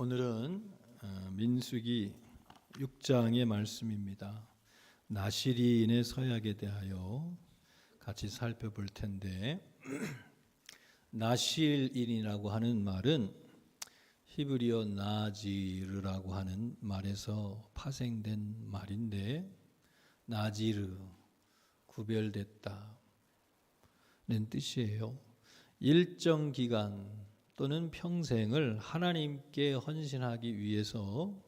오늘은 민수기 6장의 말씀입니다. 나시린의 서약에 대하여 같이 살펴볼 텐데, 나실인이라고 하는 말은 히브리어 나지르라고 하는 말에서 파생된 말인데, 나지르, 구별됐다는 뜻이에요. 일정 기간 또는 평생을 하나님께 헌신하기 위해서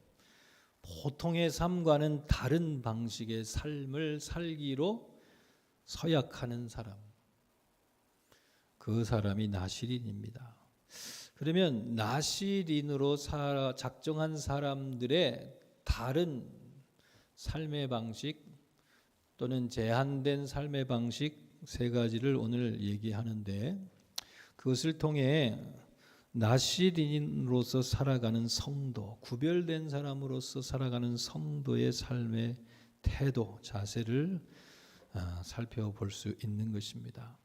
보통의 삶과는 다른 방식의 삶을 살기로 서약하는 사람, 그 사람이 나시린입니다. 그러면 나시린으로 작정한 사람들의 다른 삶의 방식 또는 제한된 삶의 방식 세 가지를 오늘 얘기하는데, 그것을 통해 나시린으로서 살아가는 성도, 구별된 사람으로서 살아가는 성도의 삶의 태도, 자세를 살펴볼 수 있는 것입니다.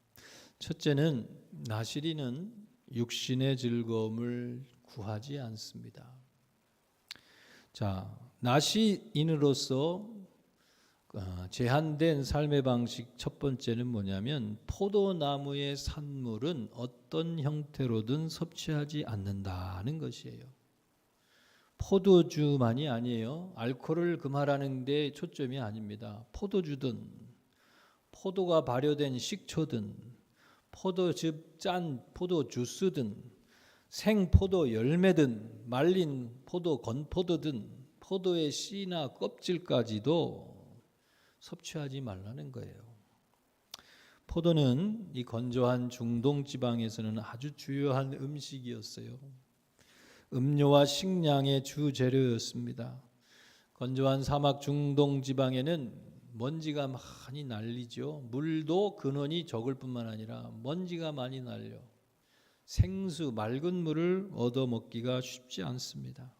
첫째는, 나시린은 육신의 즐거움을 구하지 않습니다. 자, 나시린으로서 제한된 삶의 방식 첫 번째는 뭐냐면, 포도나무의 산물은 어떤 형태로든 섭취하지 않는다는 것이에요. 포도주만이 아니에요. 알코올을 금하라는 데 초점이 아닙니다. 포도주든 포도가 발효된 식초든 포도즙 짠 포도 주스든 생포도 열매든 말린 포도 건포도든 포도의 씨나 껍질까지도 섭취하지 말라는 거예요. 포도는 이 건조한 중동 지방에서는 아주 주요한 음식이었어요. 음료와 식량의 주 재료였습니다. 건조한 사막 중동 지방에는 먼지가 많이 날리죠. 물도 근원이 적을 뿐만 아니라 먼지가 많이 날려 생수, 맑은 물을 얻어 먹기가 쉽지 않습니다.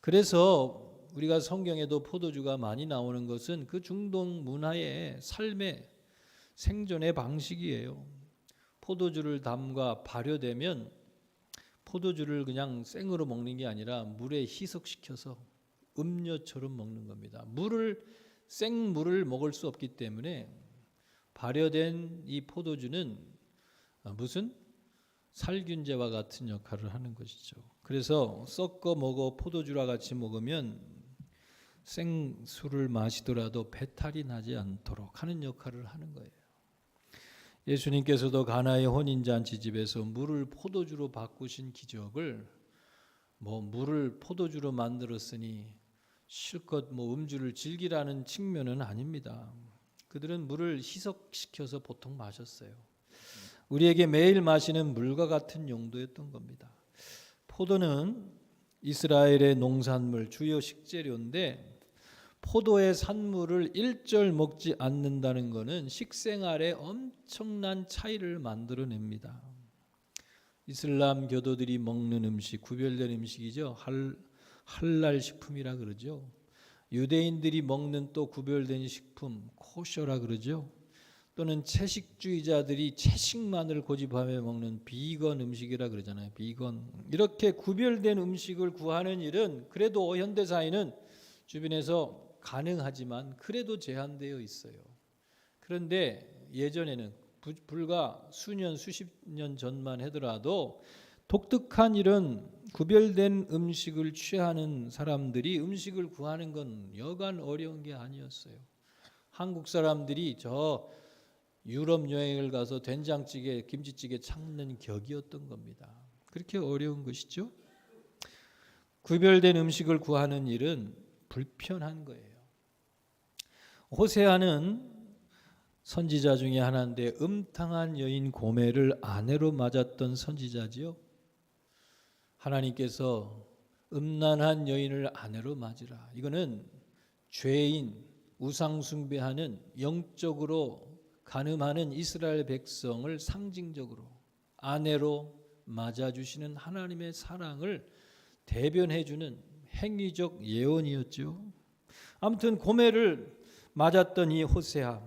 그래서 우리가 성경에도 포도주가 많이 나오는 것은 그 중동 문화의 삶의 생존의 방식이에요. 포도주를 담가 발효되면 포도주를 그냥 생으로 먹는 게 아니라 물에 희석시켜서 음료처럼 먹는 겁니다. 생물을 먹을 수 없기 때문에 발효된 이 포도주는 무슨 살균제와 같은 역할을 하는 것이죠. 그래서 섞어 먹어 포도주와 같이 먹으면 생수를 마시더라도 배탈이 나지 않도록 하는 역할을 하는 거예요. 예수님께서도 가나의 혼인잔치 집에서 물을 포도주로 바꾸신 기적을 물을 포도주로 만들었으니 실컷 음주를 즐기라는 측면은 아닙니다. 그들은 물을 희석시켜서 보통 마셨어요. 우리에게 매일 마시는 물과 같은 용도였던 겁니다. 포도는 이스라엘의 농산물 주요 식재료인데, 포도의 산물을 일절 먹지 않는다는 것은 식생활에 엄청난 차이를 만들어냅니다. 이슬람 교도들이 먹는 음식, 구별된 음식이죠. 할랄 식품이라 그러죠. 유대인들이 먹는 또 구별된 식품, 코셔라 그러죠. 또는 채식주의자들이 채식만을 고집하며 먹는 비건 음식이라 그러잖아요. 비건. 이렇게 구별된 음식을 구하는 일은 그래도 현대사회는 주변에서 가능하지만 그래도 제한되어 있어요. 그런데 예전에는 불과 수십 년 전만 하더라도 독특한 이런 구별된 음식을 취하는 사람들이 음식을 구하는 건 여간 어려운 게 아니었어요. 한국 사람들이 저 유럽 여행을 가서 된장찌개, 김치찌개 찾는 격이었던 겁니다. 그렇게 어려운 것이죠. 구별된 음식을 구하는 일은 불편한 거예요. 호세아는 선지자 중에 하나인데 음탕한 여인 고멜을 아내로 맞았던 선지자지요. 하나님께서 음란한 여인을 아내로 맞으라. 이거는 죄인, 우상 숭배하는 영적으로 간음하는 이스라엘 백성을 상징적으로 아내로 맞아주시는 하나님의 사랑을 대변해주는 행위적 예언이었죠. 아무튼 고멜을 맞았던 이 호세아,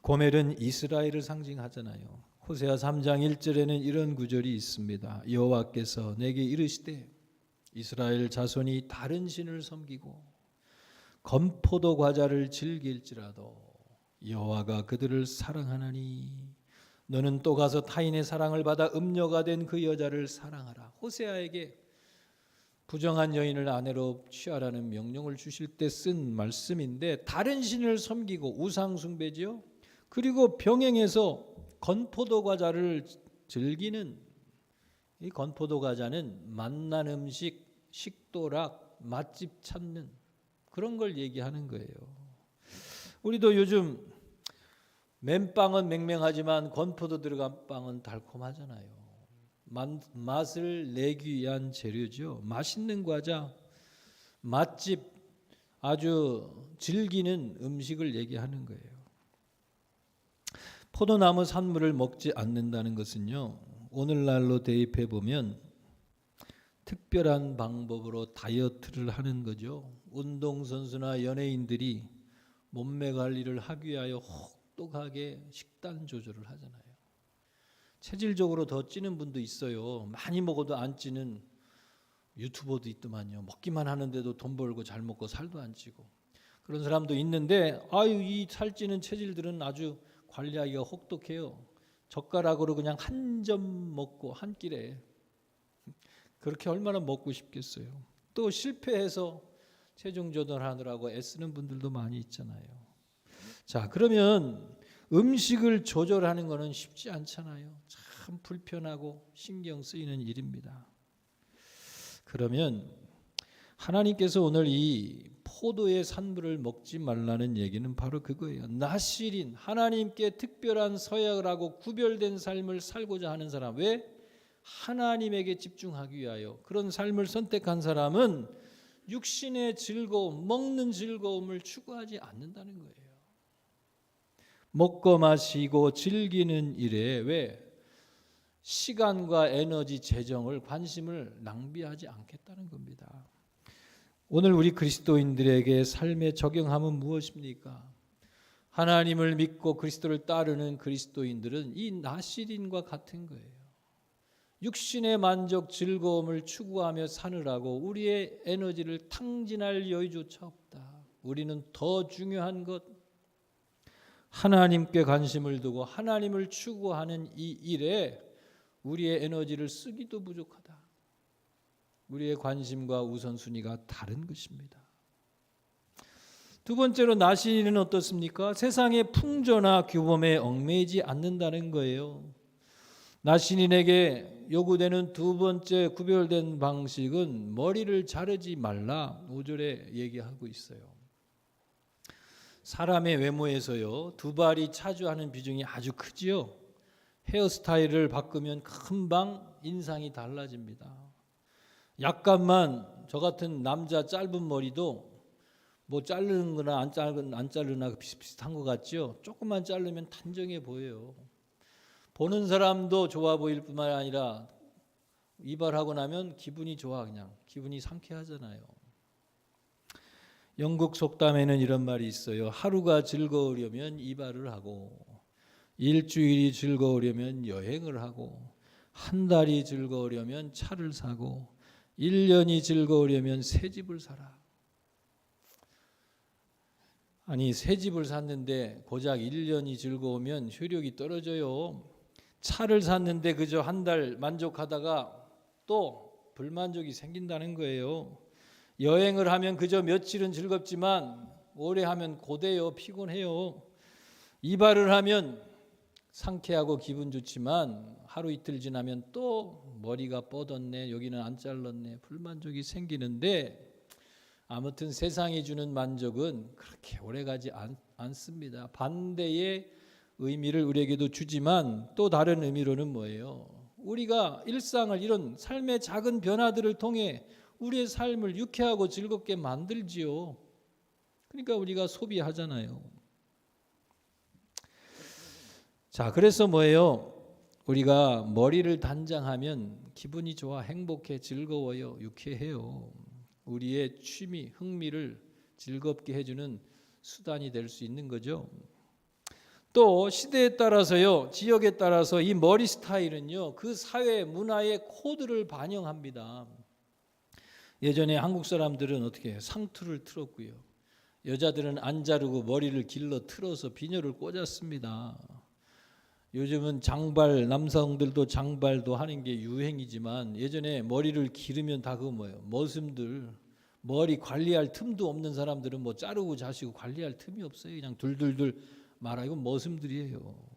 고멜은 이스라엘을 상징하잖아요. 호세아 3장 1절에는 이런 구절이 있습니다. 여호와께서 내게 이르시되 이스라엘 자손이 다른 신을 섬기고 건포도 과자를 즐길지라도 여호와가 그들을 사랑하나니 너는 또 가서 타인의 사랑을 받아 음녀가 된 그 여자를 사랑하라. 호세아에게 부정한 여인을 아내로 취하라는 명령을 주실 때 쓴 말씀인데, 다른 신을 섬기고 우상 숭배지요. 그리고 병행해서 건포도 과자를 즐기는, 이 건포도 과자는 맛난 음식, 식도락, 맛집 찾는 그런 걸 얘기하는 거예요. 우리도 요즘 맨빵은 맹맹하지만 건포도 들어간 빵은 달콤하잖아요. 맛을 내기 위한 재료죠. 맛있는 과자, 맛집, 아주 즐기는 음식을 얘기하는 거예요. 포도나무 산물을 먹지 않는다는 것은요, 오늘날로 대입해 보면 특별한 방법으로 다이어트를 하는 거죠. 운동선수나 연예인들이 몸매 관리를 하기 위하여 혹독하게 식단 조절을 하잖아요. 체질적으로 더 찌는 분도 있어요. 많이 먹어도 안 찌는 유튜버도 있더만요. 먹기만 하는데도 돈 벌고 잘 먹고 살도 안 찌고 그런 사람도 있는데, 이 살찌는 체질들은 아주 관리하기가 혹독해요. 젓가락으로 그냥 한 점 먹고 한 끼래. 그렇게 얼마나 먹고 싶겠어요. 또 실패해서 체중 조절하느라고 애쓰는 분들도 많이 있잖아요. 자, 그러면 음식을 조절하는 것은 쉽지 않잖아요. 참 불편하고 신경 쓰이는 일입니다. 그러면 하나님께서 오늘 이 포도의 산물을 먹지 말라는 얘기는 바로 그거예요. 나실인, 하나님께 특별한 서약을 하고 구별된 삶을 살고자 하는 사람, 왜? 하나님에게 집중하기 위하여 그런 삶을 선택한 사람은 육신의 즐거움, 먹는 즐거움을 추구하지 않는다는 거예요. 먹고 마시고 즐기는 일에 왜? 시간과 에너지, 재정을, 관심을 낭비하지 않겠다는 겁니다. 오늘 우리 그리스도인들에게 삶에 적용하면 무엇입니까? 하나님을 믿고 그리스도를 따르는 그리스도인들은 이 나실인과 같은 거예요. 육신의 만족, 즐거움을 추구하며 사느라고 우리의 에너지를 탕진할 여유조차 없다. 우리는 더 중요한 것, 하나님께 관심을 두고 하나님을 추구하는 이 일에 우리의 에너지를 쓰기도 부족하다. 우리의 관심과 우선순위가 다른 것입니다. 두 번째로 나신인은 어떻습니까? 세상의 풍조나 규범에 얽매이지 않는다는 거예요. 나신인에게 요구되는 두 번째 구별된 방식은 머리를 자르지 말라, 5절에 얘기하고 있어요. 사람의 외모에서요, 두 발이 차지하는 비중이 아주 크지요. 헤어스타일을 바꾸면 금방 인상이 달라집니다. 약간만 저 같은 남자 짧은 머리도 뭐 자르는 거나 안 자르나 비슷비슷한 것 같죠. 조금만 자르면 단정해 보여요. 보는 사람도 좋아 보일 뿐만 아니라 이발하고 나면 기분이 좋아, 그냥 기분이 상쾌하잖아요. 영국 속담에는 이런 말이 있어요. 하루가 즐거우려면 이발을 하고, 일주일이 즐거우려면 여행을 하고, 한 달이 즐거우려면 차를 사고, 1년이 즐거우려면 새 집을 사라. 아니, 새 집을 샀는데 고작 1년이 즐거우면 효력이 떨어져요. 차를 샀는데 그저 한 달 만족하다가 또 불만족이 생긴다는 거예요. 여행을 하면 그저 며칠은 즐겁지만 오래 하면 고돼요. 피곤해요. 이발을 하면 상쾌하고 기분 좋지만 하루 이틀 지나면 또 머리가 뻗었네, 여기는 안 잘랐네, 불만족이 생기는데, 아무튼 세상이 주는 만족은 그렇게 오래가지 않습니다. 반대의 의미를 우리에게도 주지만 또 다른 의미로는 뭐예요? 우리가 일상을, 이런 삶의 작은 변화들을 통해 우리의 삶을 유쾌하고 즐겁게 만들지요. 그러니까 우리가 소비하잖아요. 자, 그래서 뭐예요? 우리가 머리를 단장하면 기분이 좋아, 행복해, 즐거워요, 유쾌해요. 우리의 취미, 흥미를 즐겁게 해주는 수단이 될 수 있는 거죠. 또 시대에 따라서요, 지역에 따라서 이 머리 스타일은요, 그 사회 문화의 코드를 반영합니다. 예전에 한국 사람들은 어떻게 해요? 상투를 틀었고요. 여자들은 안 자르고 머리를 길러 틀어서 비녀를 꽂았습니다. 요즘은 장발, 남성들도 장발도 하는 게 유행이지만 예전에 머리를 기르면 다 그거 뭐예요? 머슴들, 머리 관리할 틈도 없는 사람들은 뭐 자르고 자시고 관리할 틈이 없어요. 그냥 둘둘둘 말아. 이건 머슴들이에요.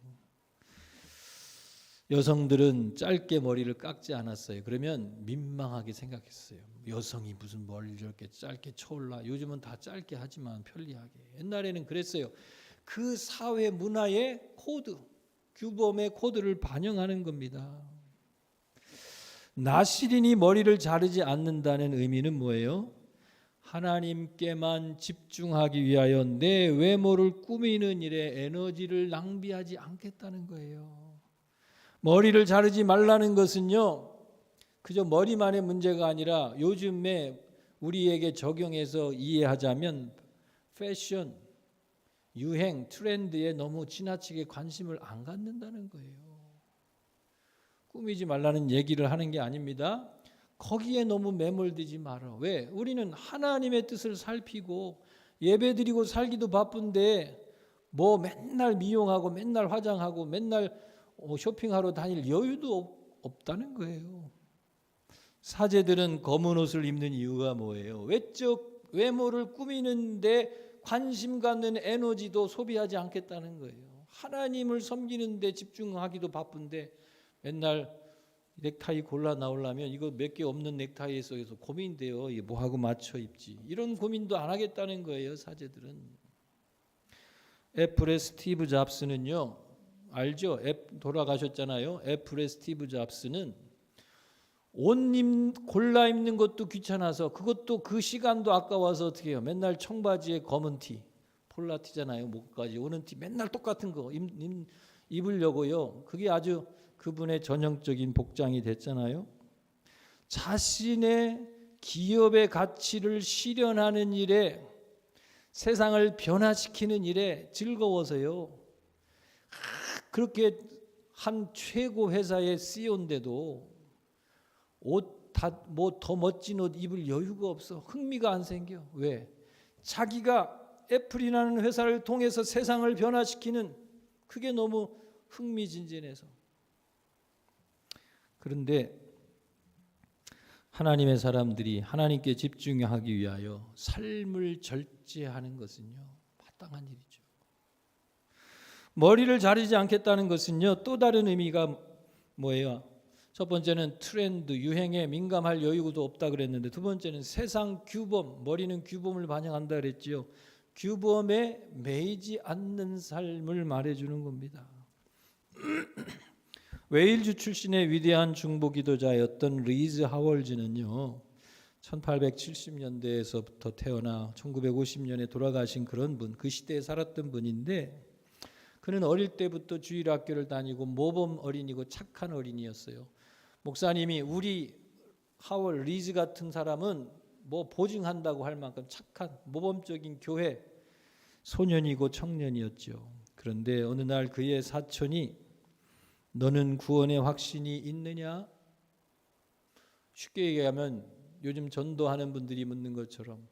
여성들은 짧게 머리를 깎지 않았어요. 그러면 민망하게 생각했어요. 여성이 무슨 머리를 저렇게 짧게 쳐올라. 요즘은 다 짧게 하지만 편리하게. 옛날에는 그랬어요. 그 사회 문화의 코드, 규범의 코드를 반영하는 겁니다. 나시린이 머리를 자르지 않는다는 의미는 뭐예요? 하나님께만 집중하기 위하여 내 외모를 꾸미는 일에 에너지를 낭비하지 않겠다는 거예요. 머리를 자르지 말라는 것은요, 그저 머리만의 문제가 아니라 요즘에 우리에게 적용해서 이해하자면 패션, 유행, 트렌드에 너무 지나치게 관심을 안 갖는다는 거예요. 꾸미지 말라는 얘기를 하는 게 아닙니다. 거기에 너무 매몰되지 마라. 왜? 우리는 하나님의 뜻을 살피고 예배드리고 살기도 바쁜데 뭐 맨날 미용하고 맨날 화장하고 맨날 쇼핑하러 다닐 여유도 없다는 거예요. 사제들은 검은 옷을 입는 이유가 뭐예요? 외적 외모를 꾸미는데 관심 갖는 에너지도 소비하지 않겠다는 거예요. 하나님을 섬기는데 집중하기도 바쁜데 맨날 넥타이 골라 나오려면 이거 몇 개 없는 넥타이 속에서 고민돼요. 이게 뭐하고 맞춰 입지. 이런 고민도 안 하겠다는 거예요. 사제들은. 애플의 스티브 잡스는요. 알죠? 돌아가셨잖아요. 애플의 스티브 잡스는 옷 골라 입는 것도 귀찮아서 그것도 그 시간도 아까워서 어떻게 해요? 맨날 청바지에 검은 티, 폴라티잖아요. 목까지 오는 티 맨날 똑같은 거 입으려고요. 그게 아주 그분의 전형적인 복장이 됐잖아요. 자신의 기업의 가치를 실현하는 일에 세상을 변화시키는 일에 즐거워서요. 그렇게 한 최고 회사의 CEO인데도 옷 뭐 더 멋진 옷 입을 여유가 없어. 흥미가 안 생겨. 왜? 자기가 애플이라는 회사를 통해서 세상을 변화시키는 그게 너무 흥미진진해서. 그런데 하나님의 사람들이 하나님께 집중하기 위하여 삶을 절제하는 것은요, 마땅한 일이죠. 머리를 자르지 않겠다는 것은요, 또 다른 의미가 뭐예요? 첫 번째는 트렌드, 유행에 민감할 여유도 없다 그랬는데, 두 번째는 세상 규범, 머리는 규범을 반영한다 그랬지요. 규범에 매이지 않는 삶을 말해주는 겁니다. 웨일즈 출신의 위대한 중보 기도자였던 리즈 하월즈는요, 1870년대에서부터 태어나 1950년에 돌아가신 그런 분, 그 시대에 살았던 분인데, 그는 어릴 때부터 주일학교를 다니고 모범 어린이고 착한 어린이였어요. 목사님이 우리 하월 리즈 같은 사람은 뭐 보증한다고 할 만큼 착한 모범적인 교회 소년이고 청년이었죠. 그런데 어느 날 그의 사촌이 너는 구원의 확신이 있느냐? 쉽게 얘기하면 요즘 전도하는 분들이 묻는 것처럼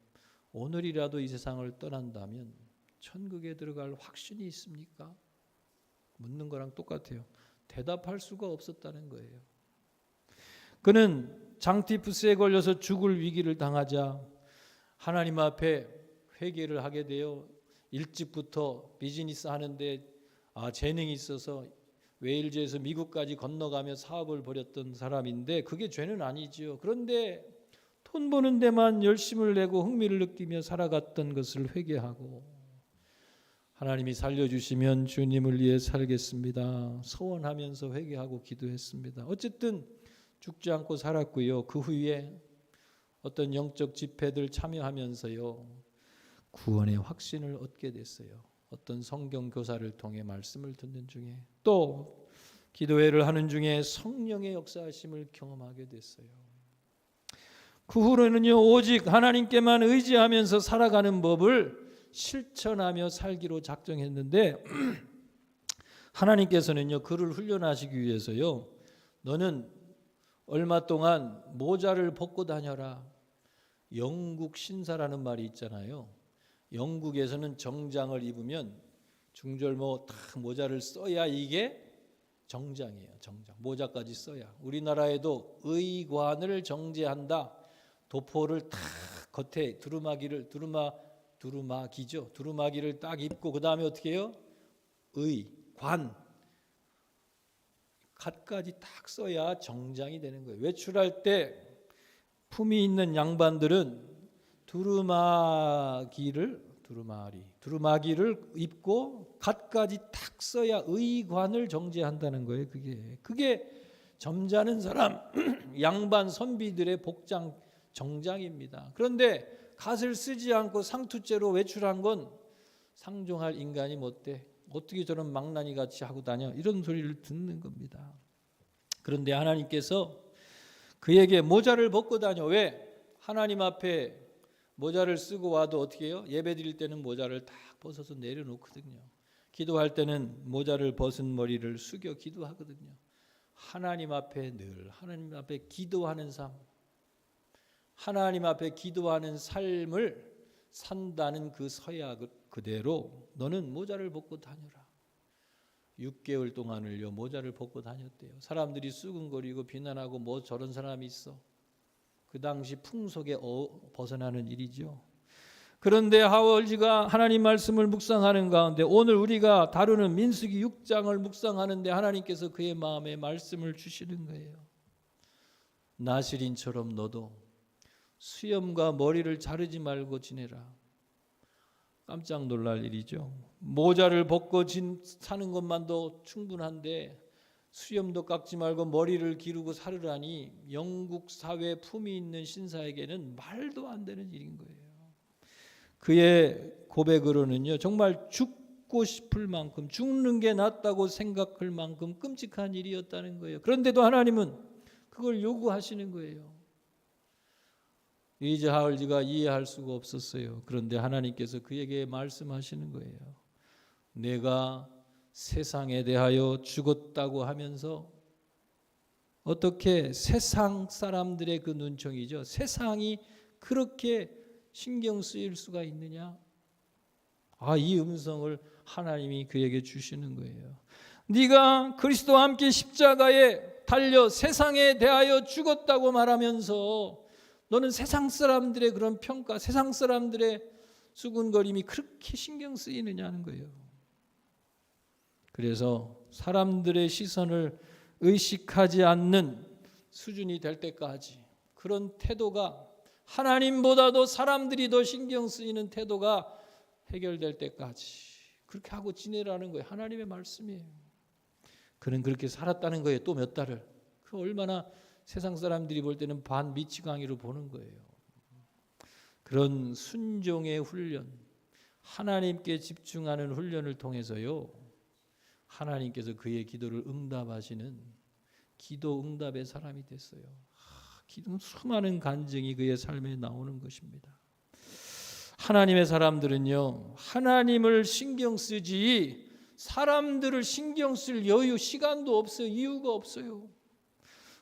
오늘이라도 이 세상을 떠난다면 천국에 들어갈 확신이 있습니까? 묻는 거랑 똑같아요. 대답할 수가 없었다는 거예요. 그는 장티푸스에 걸려서 죽을 위기를 당하자 하나님 앞에 회개를 하게 되어 일찍부터 비즈니스 하는데 재능이 있어서 웨일즈에서 미국까지 건너가며 사업을 벌였던 사람인데 그게 죄는 아니지요. 그런데 돈 버는 데만 열심을 내고 흥미를 느끼며 살아갔던 것을 회개하고 하나님이 살려주시면 주님을 위해 살겠습니다. 소원하면서 회개하고 기도했습니다. 어쨌든 죽지 않고 살았고요. 그 후에 어떤 영적 집회들 참여하면서요. 구원의 확신을 얻게 됐어요. 어떤 성경 교사를 통해 말씀을 듣는 중에 또 기도회를 하는 중에 성령의 역사하심을 경험하게 됐어요. 그 후로는요. 오직 하나님께만 의지하면서 살아가는 법을 실천하며 살기로 작정했는데 하나님께서는요, 그를 훈련하시기 위해서요, 너는 얼마 동안 모자를 벗고 다녀라. 영국 신사라는 말이 있잖아요. 영국에서는 정장을 입으면 중절모 딱 모자를 써야 이게 정장이에요. 정장. 모자까지 써야. 우리나라에도 의관을 정제한다. 도포를 딱 겉에 두루마기죠. 두루마기를 딱 입고 그 다음에 어떻게 해요? 관 갓까지 딱 써야 정장이 되는 거예요. 외출할 때 품위 있는 양반들은 두루마기를 입고 갓까지 딱 써야 의관을 정제한다는 거예요. 그게 점잖은 사람 양반 선비들의 복장 정장입니다. 그런데 갓을 쓰지 않고 상투죄로 외출한 건 상종할 인간이 못돼. 어떻게 저런 망나니 같이 하고 다녀? 이런 소리를 듣는 겁니다. 그런데 하나님께서 그에게 모자를 벗고 다녀. 왜? 하나님 앞에 모자를 쓰고 와도 어떻게 해요? 예배 드릴 때는 모자를 딱 벗어서 내려놓거든요. 기도할 때는 모자를 벗은 머리를 숙여 기도하거든요. 하나님 앞에 늘 하나님 앞에 기도하는 삶, 하나님 앞에 기도하는 삶을 산다는 그 서약 그대로 너는 모자를 벗고 다녀라. 6개월 동안을요 모자를 벗고 다녔대요. 사람들이 수근거리고 비난하고 뭐 저런 사람이 있어. 그 당시 풍속에 벗어나는 일이죠. 그런데 하월지가 하나님 말씀을 묵상하는 가운데 오늘 우리가 다루는 민수기 6장을 묵상하는데 하나님께서 그의 마음에 말씀을 주시는 거예요. 나실인처럼 너도 수염과 머리를 자르지 말고 지내라. 깜짝 놀랄 일이죠. 모자를 벗고 사는 것만도 충분한데 수염도 깎지 말고 머리를 기르고 살으라니 영국 사회 품위 있는 신사에게는 말도 안 되는 일인 거예요. 그의 고백으로는요 정말 죽고 싶을 만큼 죽는 게 낫다고 생각할 만큼 끔찍한 일이었다는 거예요. 그런데도 하나님은 그걸 요구하시는 거예요. 이제 하울지가 이해할 수가 없었어요. 그런데 하나님께서 그에게 말씀하시는 거예요. 내가 세상에 대하여 죽었다고 하면서 어떻게 세상 사람들의 그 눈총이죠. 세상이 그렇게 신경 쓰일 수가 있느냐? 이 음성을 하나님이 그에게 주시는 거예요. 네가 그리스도와 함께 십자가에 달려 세상에 대하여 죽었다고 말하면서 너는 세상 사람들의 그런 평가, 세상 사람들의 수군거림이 그렇게 신경 쓰이느냐는 거예요. 그래서 사람들의 시선을 의식하지 않는 수준이 될 때까지 그런 태도가 하나님보다도 사람들이 더 신경 쓰이는 태도가 해결될 때까지 그렇게 하고 지내라는 거예요. 하나님의 말씀이에요. 그는 그렇게 살았다는 거예요. 또 몇 달을. 그 얼마나 세상 사람들이 볼 때는 반미치광이로 보는 거예요. 그런 순종의 훈련, 하나님께 집중하는 훈련을 통해서요 하나님께서 그의 기도를 응답하시는 기도 응답의 사람이 됐어요. 수많은 간증이 그의 삶에 나오는 것입니다. 하나님의 사람들은요 하나님을 신경 쓰지 사람들을 신경 쓸 여유, 시간도 없어요. 이유가 없어요.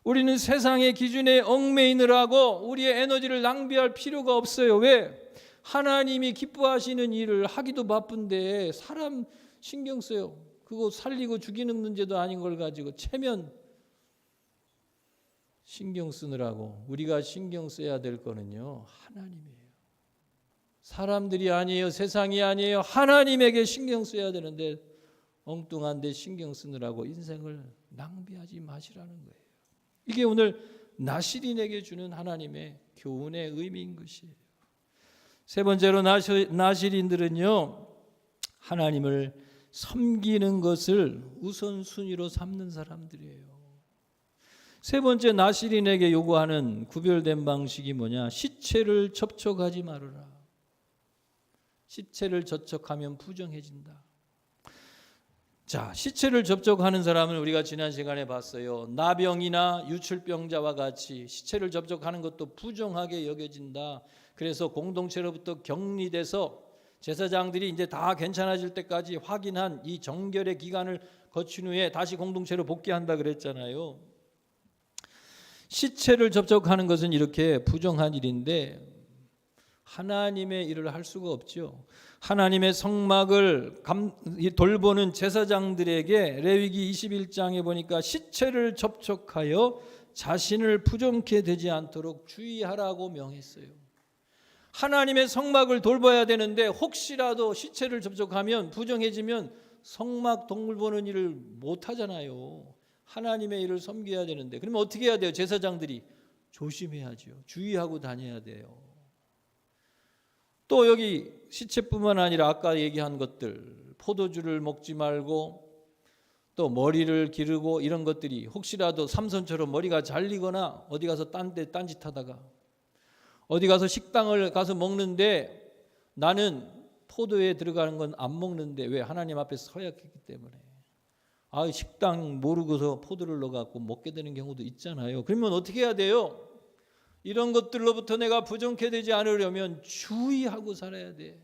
우리는 세상의 기준에 얽매이느라고 우리의 에너지를 낭비할 필요가 없어요. 왜? 하나님이 기뻐하시는 일을 하기도 바쁜데 사람 신경 써요. 그거 살리고 죽이는 문제도 아닌 걸 가지고 체면 신경 쓰느라고 우리가 신경 써야 될 거는요 하나님이에요. 사람들이 아니에요. 세상이 아니에요. 하나님에게 신경 써야 되는데 엉뚱한 데 신경 쓰느라고 인생을 낭비하지 마시라는 거예요. 이게 오늘 나실인에게 주는 하나님의 교훈의 의미인 것이에요. 세 번째로 나실인들은요 하나님을 섬기는 것을 우선순위로 삼는 사람들이에요. 세 번째 나실인에게 요구하는 구별된 방식이 뭐냐? 시체를 접촉하지 말아라. 시체를 접촉하면 부정해진다. 자, 시체를 접촉하는 사람은 우리가 지난 시간에 봤어요. 나병이나 유출병자와 같이 시체를 접촉하는 것도 부정하게 여겨진다. 그래서 공동체로부터 격리돼서 제사장들이 이제 다 괜찮아질 때까지 확인한 이 정결의 기간을 거친 후에 다시 공동체로 복귀한다 그랬잖아요. 시체를 접촉하는 것은 이렇게 부정한 일인데 하나님의 일을 할 수가 없죠. 하나님의 성막을 돌보는 제사장들에게 레위기 21장에 보니까 시체를 접촉하여 자신을 부정케 되지 않도록 주의하라고 명했어요. 하나님의 성막을 돌봐야 되는데 혹시라도 시체를 접촉하면 부정해지면 성막 동물 보는 일을 못 하잖아요. 하나님의 일을 섬겨야 되는데 그러면 어떻게 해야 돼요? 제사장들이 조심해야죠. 주의하고 다녀야 돼요. 또 여기 시체뿐만 아니라 아까 얘기한 것들, 포도주를 먹지 말고 또 머리를 기르고 이런 것들이 혹시라도 삼손처럼 머리가 잘리거나 어디 가서 딴짓하다가 어디 가서 식당을 가서 먹는데 나는 포도에 들어가는 건 안 먹는데 왜? 하나님 앞에 서약했기 때문에. 식당 모르고서 포도를 넣어갖고 먹게 되는 경우도 있잖아요. 그러면 어떻게 해야 돼요? 이런 것들로부터 내가 부정케 되지 않으려면 주의하고 살아야 돼.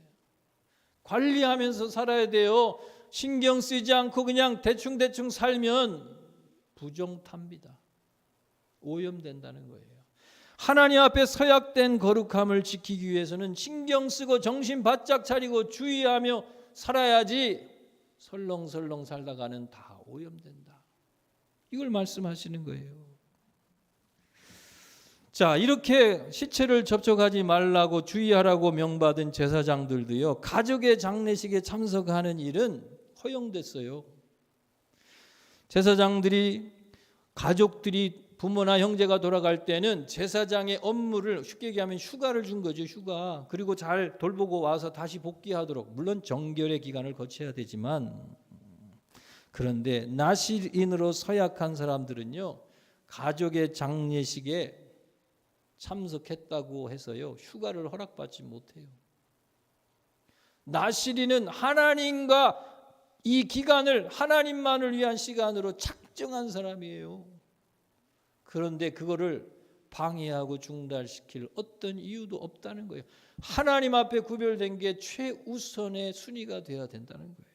관리하면서 살아야 돼요. 신경 쓰지 않고 그냥 대충 살면 부정탑니다. 오염된다는 거예요. 하나님 앞에 서약된 거룩함을 지키기 위해서는 신경 쓰고 정신 바짝 차리고 주의하며 살아야지 설렁설렁 살다가는 다 오염된다. 이걸 말씀하시는 거예요. 자, 이렇게 시체를 접촉하지 말라고 주의하라고 명받은 제사장들도요, 가족의 장례식에 참석하는 일은 허용됐어요. 제사장들이 가족들이 부모나 형제가 돌아갈 때는 제사장의 업무를 쉽게 얘기하면 휴가를 준 거죠. 휴가. 그리고 잘 돌보고 와서 다시 복귀하도록. 물론 정결의 기간을 거쳐야 되지만 그런데 나실인으로 서약한 사람들은요, 가족의 장례식에 참석했다고 해서요, 휴가를 허락받지 못해요. 나실인은 하나님과 이 기간을 하나님만을 위한 시간으로 작정한 사람이에요. 그런데 그거를 방해하고 중단시킬 어떤 이유도 없다는 거예요. 하나님 앞에 구별된 게 최우선의 순위가 되어야 된다는 거예요.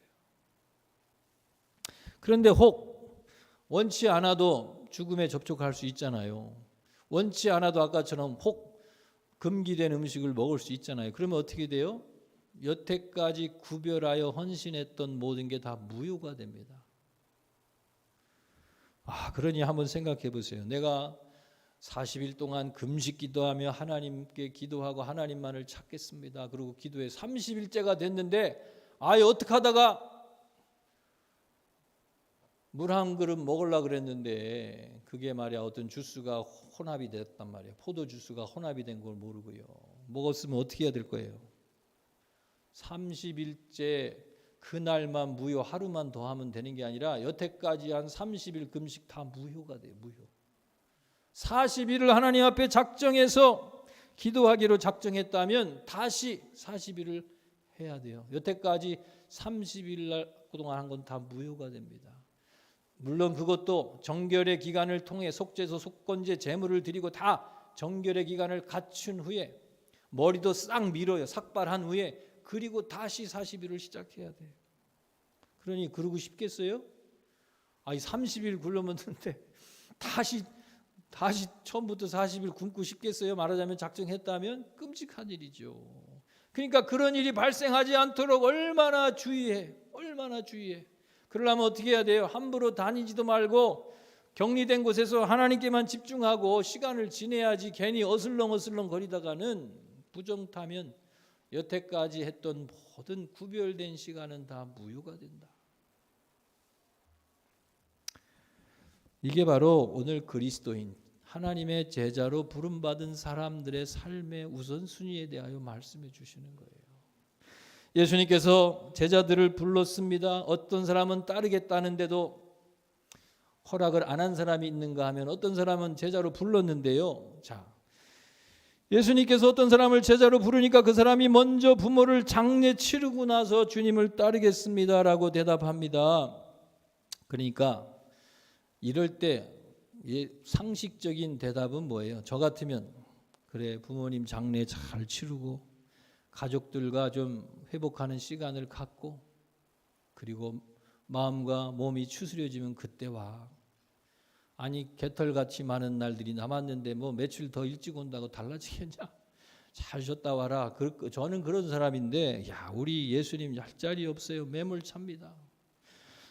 그런데 혹 원치 않아도 죽음에 접촉할 수 있잖아요. 원치 않아도 아까처럼 혹 금기된 음식을 먹을 수 있잖아요. 그러면 어떻게 돼요? 여태까지 구별하여 헌신했던 모든 게 다 무효가 됩니다. 그러니 한번 생각해 보세요. 내가 40일 동안 금식 기도하며 하나님께 기도하고 하나님만을 찾겠습니다. 그리고 기도에 30일째가 됐는데 어떻게 하다가 물 한 그릇 먹으려고 그랬는데 그게 말이야 어떤 주스가 혼합이 됐단 말이에요. 포도 주스가 혼합이 된 걸 모르고요. 먹었으면 어떻게 해야 될 거예요? 30일째 그날만 무효, 하루만 더 하면 되는 게 아니라 여태까지 한 30일 금식 다 무효가 돼요. 무효. 40일을 하나님 앞에 작정해서 기도하기로 작정했다면 다시 40일을 해야 돼요. 여태까지 30일 동안 한 건 다 무효가 됩니다. 물론 그것도 정결의 기간을 통해 속죄소, 속건제, 제물을 드리고 다 정결의 기간을 갖춘 후에 머리도 싹 밀어요. 삭발한 후에 그리고 다시 40일을 시작해야 돼요. 그러니 그러고 싶겠어요? 30일 굴러먹는데 다시 처음부터 40일 굶고 싶겠어요? 말하자면 작정했다면 끔찍한 일이죠. 그러니까 그런 일이 발생하지 않도록 얼마나 주의해. 그러려면 어떻게 해야 돼요? 함부로 다니지도 말고 격리된 곳에서 하나님께만 집중하고 시간을 지내야지 괜히 어슬렁 거리다가는 부정타면 여태까지 했던 모든 구별된 시간은 다 무효가 된다. 이게 바로 오늘 그리스도인 하나님의 제자로 부름받은 사람들의 삶의 우선순위에 대하여 말씀해 주시는 거예요. 예수님께서 제자들을 불렀습니다. 어떤 사람은 따르겠다는데도 허락을 안 한 사람이 있는가 하면 어떤 사람은 제자로 불렀는데요. 예수님께서 어떤 사람을 제자로 부르니까 그 사람이 먼저 부모를 장례 치르고 나서 주님을 따르겠습니다라고 대답합니다. 그러니까 이럴 때 상식적인 대답은 뭐예요? 저 같으면 그래 부모님 장례 잘 치르고 가족들과 좀 회복하는 시간을 갖고 그리고 마음과 몸이 추스려지면 그때 와. 아니 개털같이 많은 날들이 남았는데 뭐 며칠 더 일찍 온다고 달라지겠냐? 잘 쉬었다 와라. 저는 그런 사람인데 야 우리 예수님 얄짤이 없어요. 매몰찹니다.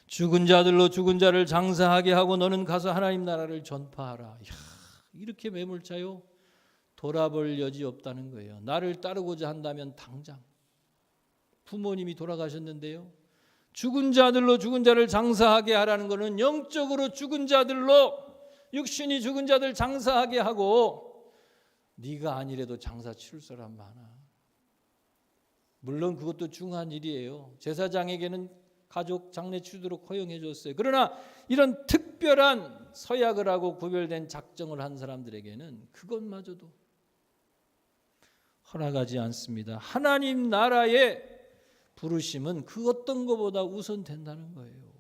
죽은 자들로 죽은 자를 장사하게 하고 너는 가서 하나님 나라를 전파하라. 야, 이렇게 매몰차요? 돌아볼 여지 없다는 거예요. 나를 따르고자 한다면 당장. 부모님이 돌아가셨는데요. 죽은 자들로 죽은 자를 장사하게 하라는 것은 영적으로 죽은 자들로 육신이 죽은 자들 장사하게 하고 네가 아니래도 장사 치를 사람 많아. 물론 그것도 중요한 일이에요. 제사장에게는 가족 장례 치르도록 허용해 줬어요. 그러나 이런 특별한 서약을 하고 구별된 작정을 한 사람들에게는 그것마저도 허락하지 않습니다. 하나님 나라의 부르심은 그 어떤 것보다 우선된다는 거예요.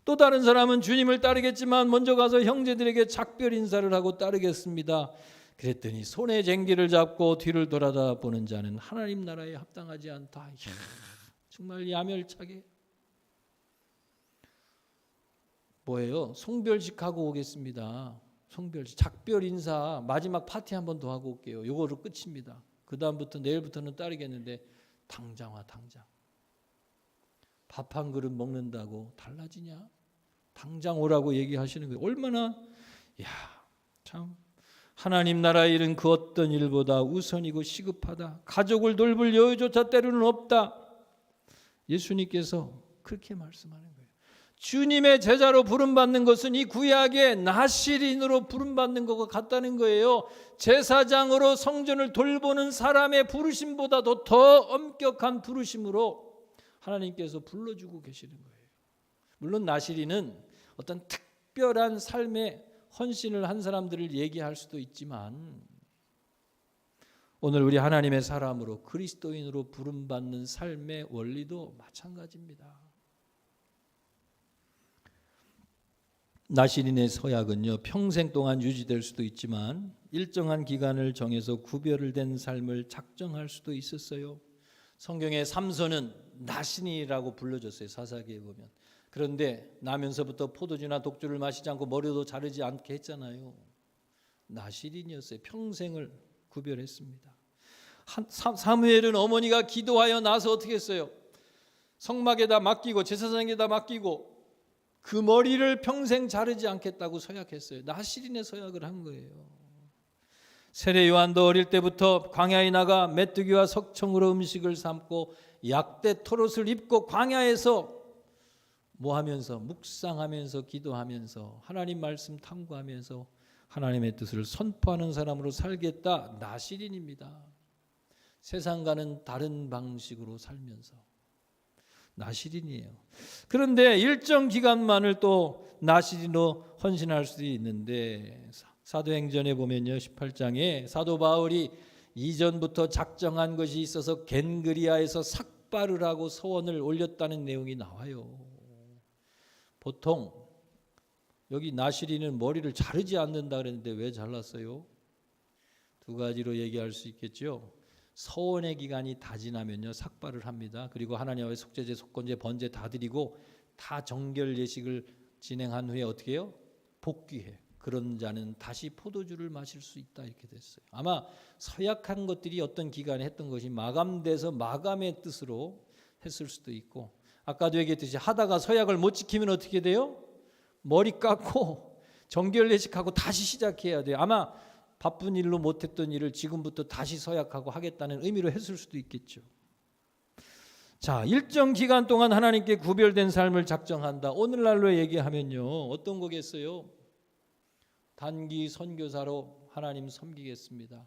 또 다른 사람은 주님을 따르겠지만 먼저 가서 형제들에게 작별 인사를 하고 따르겠습니다. 그랬더니 손에 쟁기를 잡고 뒤를 돌아다보는 자는 하나님 나라에 합당하지 않다. 이야, 정말 야멸차게. 뭐예요? 송별식하고 오겠습니다. 송별식, 작별 인사, 마지막 파티 한 번 더 하고 올게요. 요거로 끝입니다. 그 다음부터 내일부터는 따르겠는데 당장 와 당장. 밥 한 그릇 먹는다고 달라지냐? 당장 오라고 얘기하시는 거예요. 얼마나 참 하나님 나라의 일은 그 어떤 일보다 우선이고 시급하다. 가족을 돌볼 여유조차 때로는 없다. 예수님께서 그렇게 말씀하는 거예요. 주님의 제자로 부름받는 것은 이 구약의 나실인으로 부름받는 것과 같다는 거예요. 제사장으로 성전을 돌보는 사람의 부르심보다도 더 엄격한 부르심으로 하나님께서 불러주고 계시는 거예요. 물론 나실인은 어떤 특별한 삶의 헌신을 한 사람들을 얘기할 수도 있지만 오늘 우리 하나님의 사람으로 그리스도인으로 부름받는 삶의 원리도 마찬가지입니다. 나실인의 서약은요 평생 동안 유지될 수도 있지만 일정한 기간을 정해서 구별된 삶을 작정할 수도 있었어요. 성경의 삼손은 나신이라고 불러줬어요. 사사기에 보면. 그런데 나면서부터 포도주나 독주를 마시지 않고 머리도 자르지 않게 했잖아요. 나실인이었어요. 평생을 구별했습니다. 사무엘은 어머니가 기도하여 나서 어떻게 했어요? 성막에다 맡기고 제사장에다 맡기고 그 머리를 평생 자르지 않겠다고 서약했어요. 나실인의 서약을 한 거예요. 세례 요한도 어릴 때부터 광야에 나가 메뚜기와 석청으로 음식을 삶고 약대 털옷을 입고 광야에서 뭐 하면서 묵상하면서 기도하면서 하나님 말씀 탐구하면서 하나님의 뜻을 선포하는 사람으로 살겠다. 나실인입니다. 세상과는 다른 방식으로 살면서 나실인이에요. 그런데 일정 기간만을 또 나실인으로 헌신할 수도 있는데 사도행전에 보면요 18장에 사도 바울이 이전부터 작정한 것이 있어서 겐그리아에서 삭발을 하고 서원을 올렸다는 내용이 나와요. 보통 여기 나실인은 머리를 자르지 않는다 그랬는데 왜 잘랐어요? 두 가지로 얘기할 수 있겠죠. 서원의 기간이 다 지나면요 삭발을 합니다. 그리고 하나님의 속죄제, 속건제, 번제 다 드리고 다 정결 예식을 진행한 후에 어떻게 해요? 복귀해. 그런 자는 다시 포도주를 마실 수 있다 이렇게 됐어요. 아마 서약한 것들이 어떤 기간에 했던 것이 마감돼서 마감의 뜻으로 했을 수도 있고 아까도 얘기했듯이 하다가 서약을 못 지키면 어떻게 돼요? 머리 깎고 정결 예식하고 다시 시작해야 돼요. 아마 바쁜 일로 못했던 일을 지금부터 다시 서약하고 하겠다는 의미로 했을 수도 있겠죠. 자, 일정 기간 동안 하나님께 구별된 삶을 작정한다. 오늘날로 얘기하면요 어떤 거겠어요? 단기 선교사로 하나님 섬기겠습니다.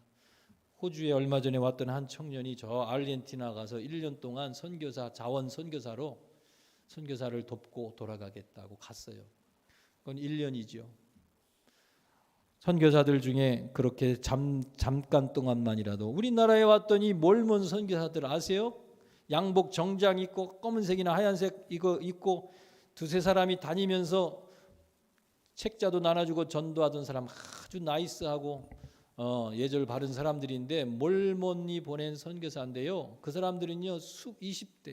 호주에 얼마 전에 왔던 한 청년이 저 아르헨티나 가서 1년 동안 선교사, 자원 선교사로 선교사를 돕고 돌아가겠다고 갔어요. 그건 1년이죠. 선교사들 중에 그렇게 잠깐 동안만이라도 우리나라에 왔더니 몰몬 선교사들 아세요? 양복 정장 입고 검은색이나 하얀색 이거 입고 두세 사람이 다니면서 책자도 나눠주고 전도하던 사람 아주 나이스하고 예절 바른 사람들인데 몰몬이 보낸 선교사인데요. 그 사람들은요 20대, 19, 20,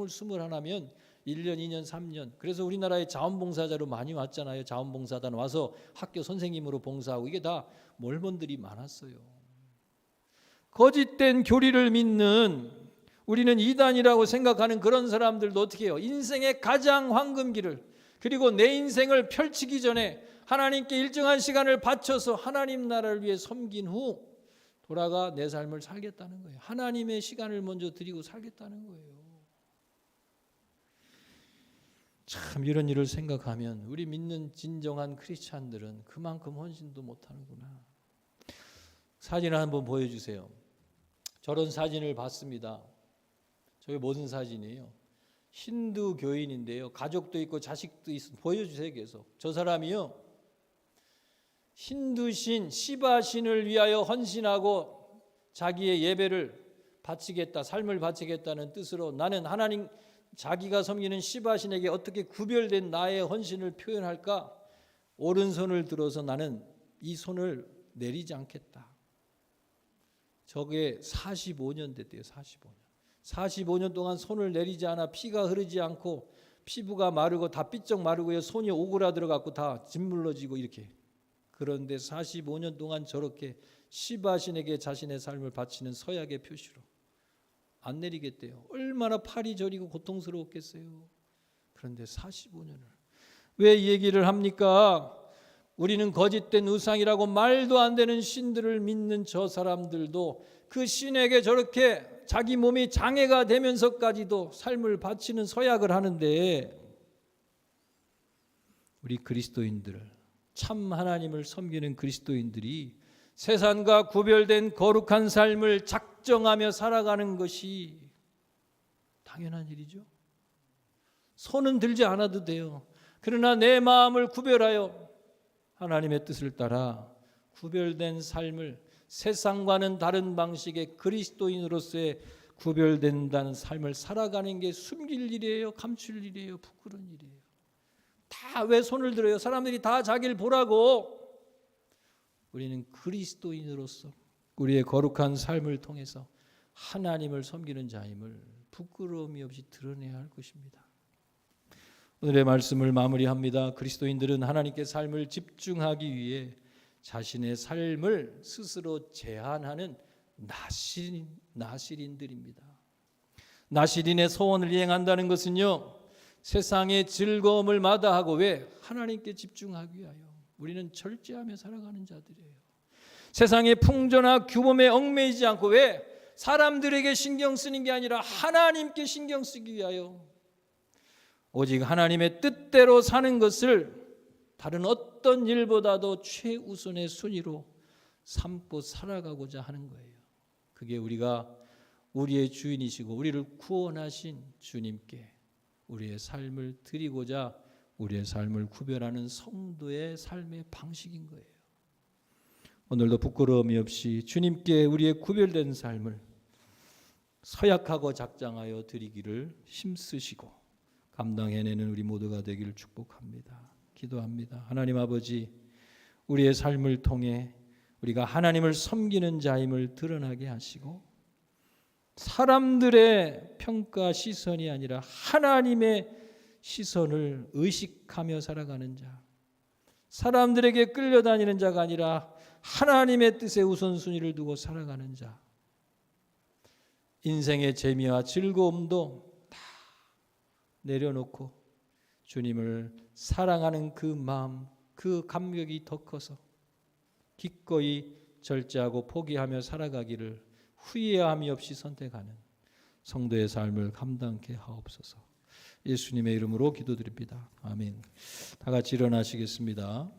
21면 1년, 2년, 3년. 그래서 우리나라에 자원봉사자로 많이 왔잖아요. 자원봉사단 와서 학교 선생님으로 봉사하고 이게 다 몰몬들이 많았어요. 거짓된 교리를 믿는 우리는 이단이라고 생각하는 그런 사람들도 어떻게 해요? 인생의 가장 황금기를 그리고 내 인생을 펼치기 전에 하나님께 일정한 시간을 바쳐서 하나님 나라를 위해 섬긴 후 돌아가 내 삶을 살겠다는 거예요. 하나님의 시간을 먼저 드리고 살겠다는 거예요. 참 이런 일을 생각하면 우리 믿는 진정한 크리스찬들은 그만큼 헌신도 못하는구나. 사진을 한번 보여주세요. 저런 사진을 봤습니다. 저게 무슨 사진이에요? 힌두 교인인데요. 가족도 있고 자식도 있어. 보여주세요. 계속. 저 사람이요. 힌두신 시바신을 위하여 헌신하고 자기의 예배를 바치겠다, 삶을 바치겠다는 뜻으로 나는 하나님 자기가 섬기는 시바신에게 어떻게 구별된 나의 헌신을 표현할까? 오른손을 들어서 나는 이 손을 내리지 않겠다. 저게 45년 됐대요. 45년 동안 손을 내리지 않아 피가 흐르지 않고 피부가 마르고 다 삐쩍 마르고요. 손이 오그라들어갖고 다 짓물러지고 이렇게. 그런데 45년 동안 저렇게 시바신에게 자신의 삶을 바치는 서약의 표시로 안 내리겠대요. 얼마나 팔이 저리고 고통스러웠겠어요. 그런데 45년을. 왜 이 얘기를 합니까? 우리는 거짓된 우상이라고 말도 안 되는 신들을 믿는 저 사람들도 그 신에게 저렇게 자기 몸이 장애가 되면서까지도 삶을 바치는 서약을 하는데 우리 그리스도인들, 참 하나님을 섬기는 그리스도인들이 세상과 구별된 거룩한 삶을 작정하며 살아가는 것이 당연한 일이죠. 손은 들지 않아도 돼요. 그러나 내 마음을 구별하여 하나님의 뜻을 따라 구별된 삶을 세상과는 다른 방식의 그리스도인으로서의 구별된다는 삶을 살아가는 게 숨길 일이에요? 감출 일이에요? 부끄러운 일이에요? 다 왜 손을 들어요? 사람들이 다 자기를 보라고. 우리는 그리스도인으로서 우리의 거룩한 삶을 통해서 하나님을 섬기는 자임을 부끄러움이 없이 드러내야 할 것입니다. 오늘의 말씀을 마무리합니다. 그리스도인들은 하나님께 삶을 집중하기 위해 자신의 삶을 스스로 제한하는 나실인들입니다. 나실인의 소원을 이행한다는 것은요, 세상의 즐거움을 마다하고 왜? 하나님께 집중하기 위하여. 우리는 절제하며 살아가는 자들이에요. 세상의 풍조나 규범에 얽매이지 않고 왜? 사람들에게 신경 쓰는 게 아니라 하나님께 신경 쓰기 위하여 오직 하나님의 뜻대로 사는 것을 다른 어떤 일보다도 최우선의 순위로 삼고 살아가고자 하는 거예요. 그게 우리가 우리의 주인이시고 우리를 구원하신 주님께 우리의 삶을 드리고자 우리의 삶을 구별하는 성도의 삶의 방식인 거예요. 오늘도 부끄러움이 없이 주님께 우리의 구별된 삶을 서약하고 작정하여 드리기를 힘쓰시고 감당해내는 우리 모두가 되기를 축복합니다. 기도합니다. 하나님 아버지, 우리의 삶을 통해 우리가 하나님을 섬기는 자임을 드러나게 하시고 사람들의 평가 시선이 아니라 하나님의 시선을 의식하며 살아가는 자, 사람들에게 끌려다니는 자가 아니라 하나님의 뜻에 우선순위를 두고 살아가는 자, 인생의 재미와 즐거움도 다 내려놓고 주님을 사랑하는 그 마음, 그 감격이 더 커서 기꺼이 절제하고 포기하며 살아가기를 후회함이 없이 선택하는 성도의 삶을 감당케 하옵소서. 예수님의 이름으로 기도드립니다. 아멘. 다 같이 일어나시겠습니다.